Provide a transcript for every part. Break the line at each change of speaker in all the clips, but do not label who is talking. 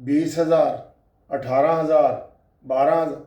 20,000, 18,000, 12,000।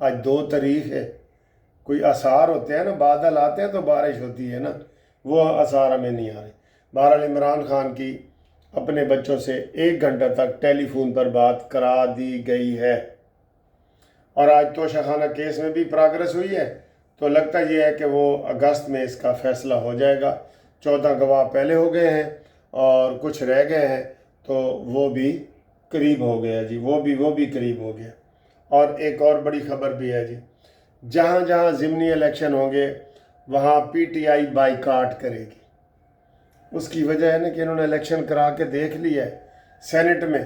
آج 2 تاریخ ہے، کوئی آثار ہوتے ہیں نا، بادل آتے ہیں تو بارش ہوتی ہے نا، وہ آثار ہمیں نہیں آ رہے۔ بہرحال عمران خان کی اپنے بچوں سے 1 گھنٹہ تک ٹیلی فون پر بات کرا دی گئی ہے، اور آج توشہ خانہ کیس میں بھی پراگرس ہوئی ہے، تو لگتا یہ ہے کہ وہ اگست میں اس کا فیصلہ ہو جائے گا۔ 14 گواہ پہلے ہو گئے ہیں اور کچھ رہ گئے ہیں، تو وہ بھی قریب ہو گیا جی، وہ بھی قریب ہو گیا۔ اور ایک اور بڑی خبر بھی ہے جی، جہاں جہاں ضمنی الیکشن ہوں گے وہاں پی ٹی آئی بائیکاٹ کرے گی۔ اس کی وجہ ہے نا کہ انہوں نے الیکشن کرا کے دیکھ لیا ہے، سینٹ میں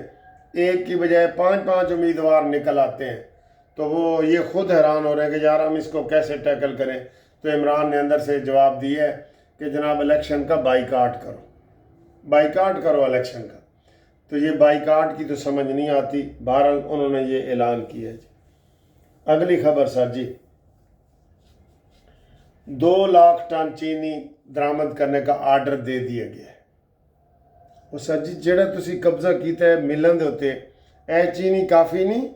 ایک کی بجائے 5 امیدوار نکل آتے ہیں، تو وہ یہ خود حیران ہو رہے ہیں کہ یار ہم اس کو کیسے ٹیکل کریں۔ تو عمران نے اندر سے جواب دیا ہے کہ جناب الیکشن کا بائیکاٹ کرو الیکشن کا۔ تو یہ بائیکاٹ کی تو سمجھ نہیں آتی، بہرحال انہوں نے یہ اعلان کیا ہے جی۔ اگلی خبر سر جی، 2 لاکھ ٹن چینی درآمد کرنے کا آرڈر دے دیا گیا ہے۔ وہ سر جی جڑا تسی قبضہ کیتا ہے ملن دے ہوتے اے چینی کافی نہیں۔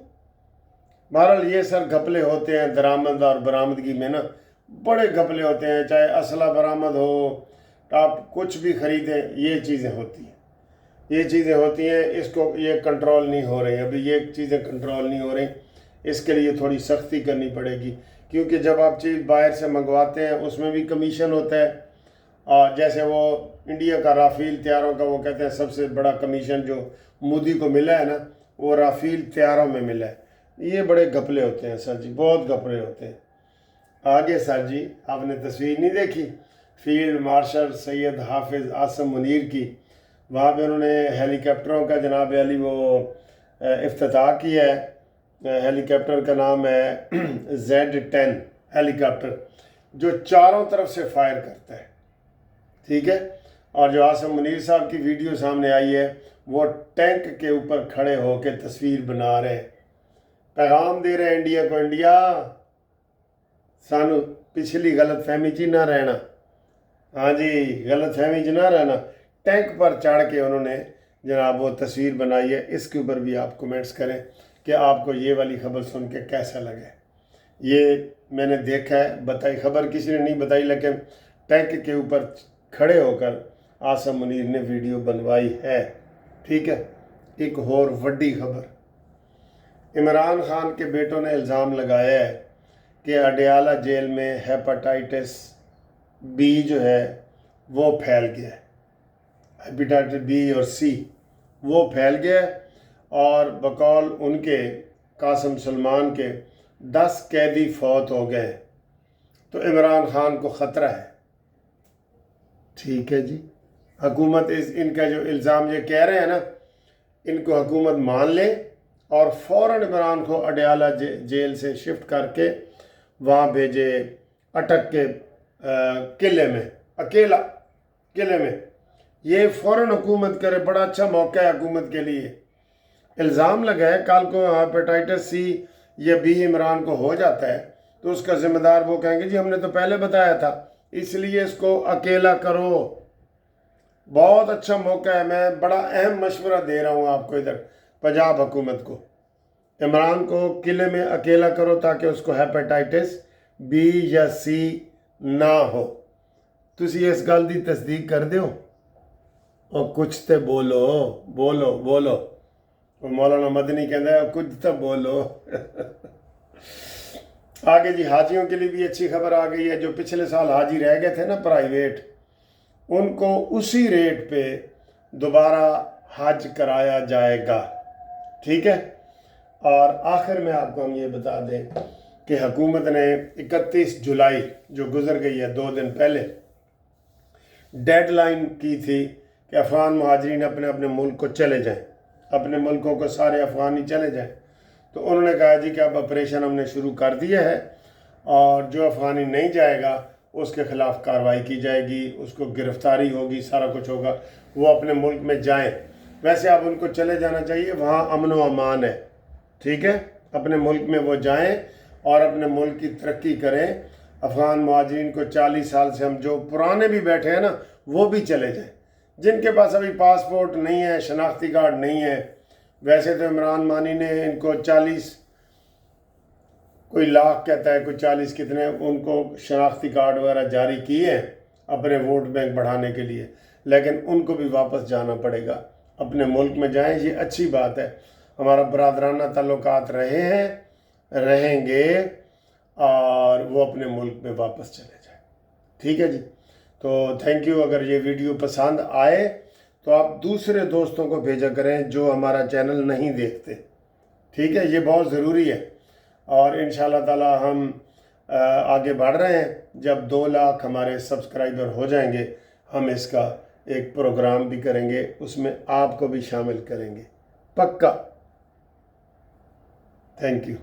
بہرحال یہ سر گھپلے ہوتے ہیں درآمد اور برآمدگی میں نا، بڑے گھپلے ہوتے ہیں، چاہے اسلحہ برآمد ہو، آپ کچھ بھی خریدیں، یہ چیزیں ہوتی ہیں، اس کو یہ کنٹرول نہیں ہو رہی، ابھی یہ چیزیں کنٹرول نہیں ہو رہی، اس کے لیے تھوڑی سختی کرنی پڑے گی، کیونکہ جب آپ چیز باہر سے منگواتے ہیں اس میں بھی کمیشن ہوتا ہے، اور جیسے وہ انڈیا کا رافیل طیاروں کا وہ کہتے ہیں سب سے بڑا کمیشن جو مودی کو ملا ہے نا، وہ رافیل طیاروں میں ملا ہے۔ یہ بڑے گھپلے ہوتے ہیں سر جی، بہت گھپلے ہوتے ہیں۔ آگے سر جی آپ نے تصویر نہیں دیکھی فیلڈ مارشل سید حافظ عاصم منیر کی، وہاں پہ انہوں نے ہیلی کاپٹروں کا جناب علی وہ افتتاح کیا ہے۔ ہیلی کاپٹر کا نام ہے Z10 ہیلی کاپٹر، جو چاروں طرف سے فائر کرتا ہے، ٹھیک ہے۔ اور جو عاصم منیر صاحب کی ویڈیو سامنے آئی ہے، وہ ٹینک کے اوپر کھڑے ہو کے تصویر بنا رہے ہیں، پیغام دے رہے ہیں انڈیا کو، انڈیا سانو پچھلی غلط فہمی چ نہ رہنا، ہاں جی غلط فہمی چ نہ رہنا۔ ٹینک پر چڑھ کے انہوں نے جناب وہ تصویر بنائی ہے، اس کے اوپر بھی آپ کومنٹس کریں کہ آپ کو یہ والی خبر سن کے کیسا لگے۔ یہ میں نے دیکھا ہے، بتائی خبر کسی نے نہیں بتائی، لیکن ٹینک کے اوپر کھڑے ہو کر عاصم منیر نے ویڈیو بنوائی ہے، ٹھیک ہے۔ ایک اور وڈی خبر، عمران خان کے بیٹوں نے الزام لگایا ہے کہ اڈیالہ جیل میں ہیپاٹائٹس بی جو ہے وہ پھیل گیا ہے، ہیپاٹائٹس بی اور سی وہ پھیل گیا ہے، اور بقول ان کے قاسم سلمان کے 10 قیدی فوت ہو گئے، تو عمران خان کو خطرہ ہے، ٹھیک ہے جی۔ حکومت ان کا جو الزام یہ کہہ رہے ہیں نا، ان کو حکومت مان لے اور فوراً عمران کو اڈیالہ جیل سے شفٹ کر کے وہاں بھیجے، اٹک کے قلعے میں، اکیلا قلعے میں، یہ فوراً حکومت کرے، بڑا اچھا موقع ہے حکومت کے لیے۔ الزام لگا ہے کل کو ہیپاٹائٹس سی یا بی عمران کو ہو جاتا ہے تو اس کا ذمہ دار وہ کہیں گے جی ہم نے تو پہلے بتایا تھا، اس لیے اس کو اکیلا کرو۔ بہت اچھا موقع ہے، میں بڑا اہم مشورہ دے رہا ہوں آپ کو ادھر پنجاب حکومت کو، عمران کو قلعے میں اکیلا کرو تاکہ اس کو ہیپاٹائٹس بی یا سی نہ ہو۔ تسی اس گل دی تصدیق کر دیو، اور کچھ تے بولو بولو بولو، مولانا مدنی کہتا ہے کچھ تے بولو۔ آگے جی حاجیوں کے لیے بھی اچھی خبر آ گئی ہے، جو پچھلے سال حاجی رہ گئے تھے نا پرائیویٹ، ان کو اسی ریٹ پہ دوبارہ حج کرایا جائے گا، ٹھیک ہے۔ اور آخر میں آپ کو ہم یہ بتا دیں کہ حکومت نے 31 جولائی جو گزر گئی ہے 2 دن پہلے ڈیڈ لائن کی تھی کہ افغان مہاجرین اپنے اپنے ملک کو چلے جائیں، اپنے ملکوں کو سارے افغانی چلے جائیں، تو انہوں نے کہا جی کہ اب آپریشن ہم نے شروع کر دیا ہے، اور جو افغانی نہیں جائے گا اس کے خلاف کارروائی کی جائے گی، اس کو گرفتاری ہوگی، سارا کچھ ہوگا، وہ اپنے ملک میں جائیں۔ ویسے اب ان کو چلے جانا چاہیے، وہاں امن و امان ہے، ٹھیک ہے، اپنے ملک میں وہ جائیں اور اپنے ملک کی ترقی کریں۔ افغان مہاجرین کو 40 سال سے ہم جو پرانے بھی بیٹھے ہیں نا وہ بھی چلے جائیں، جن کے پاس ابھی پاسپورٹ نہیں ہے، شناختی کارڈ نہیں ہے۔ ویسے تو عمران مانی نے ان کو کوئی لاکھ کہتا ہے، کوئی 40 کتنے، ان کو شناختی کارڈ وغیرہ جاری کیے ہیں اپنے ووٹ بینک بڑھانے کے لیے، لیکن ان کو بھی واپس جانا پڑے گا، اپنے ملک میں جائیں۔ یہ اچھی بات ہے، ہمارا برادرانہ تعلقات رہے ہیں، رہیں گے، اور وہ اپنے ملک میں واپس چلے جائیں۔ ٹھیک ہے جی، تو تھینک یو۔ اگر یہ ویڈیو پسند آئے تو آپ دوسرے دوستوں کو بھیجا کریں جو ہمارا چینل نہیں دیکھتے۔ ٹھیک ہے، یہ بہت ضروری ہے، اور انشاءاللہ تعالی ہم آگے بڑھ رہے ہیں۔ جب 2 لاکھ ہمارے سبسکرائبر ہو جائیں گے، ہم اس کا ایک پروگرام بھی کریں گے، اس میں آپ کو بھی شامل کریں گے، پکا۔ Thank you.